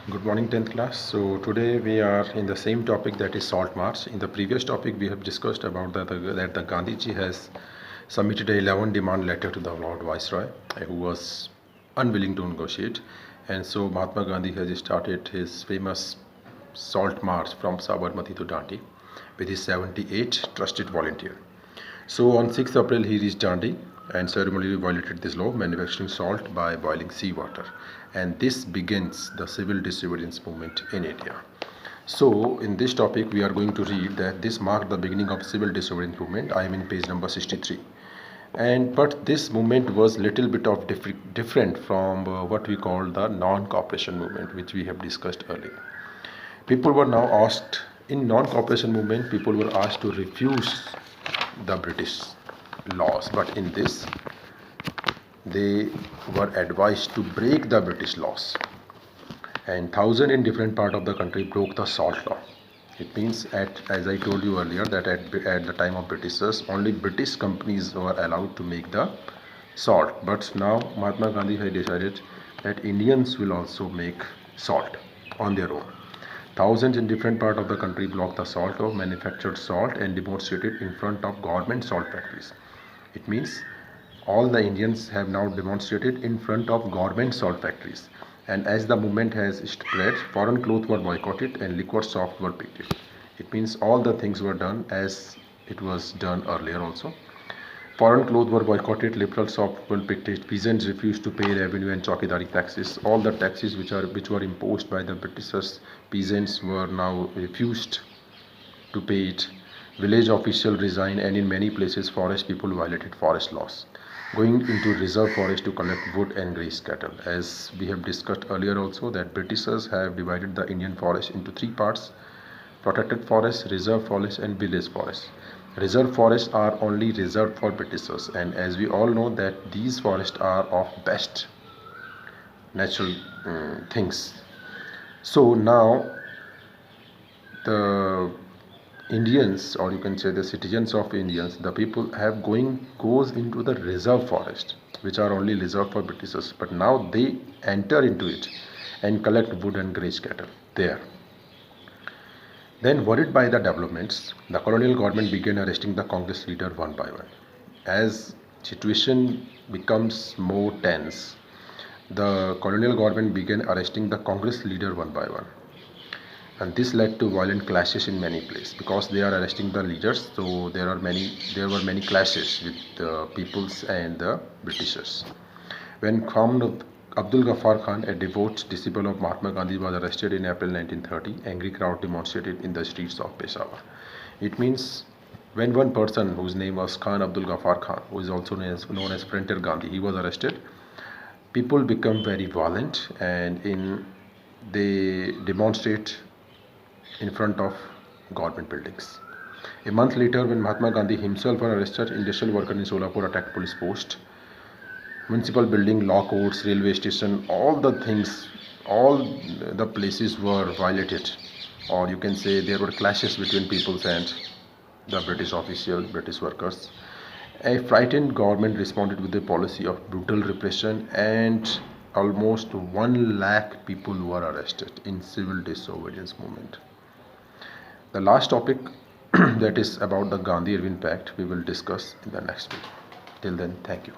Good morning 10th class. So today we are in the same topic, that is Salt March. In the previous topic we have discussed about that the Gandhiji has submitted a 11 demand letter to the Lord Viceroy, who was unwilling to negotiate, and so Mahatma Gandhi has started his famous Salt March from Sabarmati to Dandi with his 78 trusted volunteers. So on 6th April he reached Dandi and ceremonially violated this law, manufacturing salt by boiling seawater. And this begins the civil disobedience movement in India. So in this topic we are going to read that this marked the beginning of civil disobedience movement. I am in page number 63. But this movement was little bit of different from what we call the non-cooperation movement, which we have discussed earlier. People were now asked, in non-cooperation movement, people were asked to refuse the British laws, but in this they were advised to break the British laws, and thousands in different part of the country broke the salt law. It means, as I told you earlier, that at the time of Britishers, only British companies were allowed to make the salt, but now Mahatma Gandhi had decided that Indians will also make salt on their own. Thousands in different parts of the country blocked the salt law, manufactured salt and demonstrated in front of government salt factories. It means all the Indians have now demonstrated in front of government salt factories. And as the movement has spread, foreign clothes were boycotted and liquid soft were picked. It means all the things were done as it was done earlier also. Foreign clothes were boycotted, liberal soft were picked, peasants refused to pay revenue and chowkidari taxes. All the taxes which were imposed by the Britishers, peasants were now refused to pay it. Village officials resigned, and in many places forest people violated forest laws, going into reserve forest to collect wood and graze cattle. As we have discussed earlier also, that Britishers have divided the Indian forest into three parts: protected forest, reserve forest and village forest. Reserve forests are only reserved for Britishers, and as we all know that these forests are of best natural things. So now the Indians, or you can say the citizens of Indians, the people have goes into the reserve forest, which are only reserved for Britishers, but now they enter into it and collect wood and graze cattle there. Then, worried by the developments, the colonial government began arresting the Congress leader one by one. As situation becomes more tense, the colonial government began arresting the Congress leader one by one. And this led to violent clashes in many places because they are arresting the leaders. So there were many clashes with the peoples and the Britishers. When Khan Abdul Ghaffar Khan, a devout disciple of Mahatma Gandhi, was arrested in April 1930, angry crowd demonstrated in the streets of Peshawar. It means when one person whose name was Khan Abdul Ghaffar Khan, who is also known as Frontier Gandhi, he was arrested, people become very violent and they demonstrate in front of government buildings. A month later, when Mahatma Gandhi himself was arrested, industrial workers in Solapur attacked police post, municipal building, law courts, railway station, all the things, all the places were violated, or you can say there were clashes between peoples and the British officials, British workers. A frightened government responded with a policy of brutal repression, and almost 1 lakh people were arrested in civil disobedience movement. The last topic that is about the Gandhi-Irvin Pact we will discuss in the next video. Till then, thank you.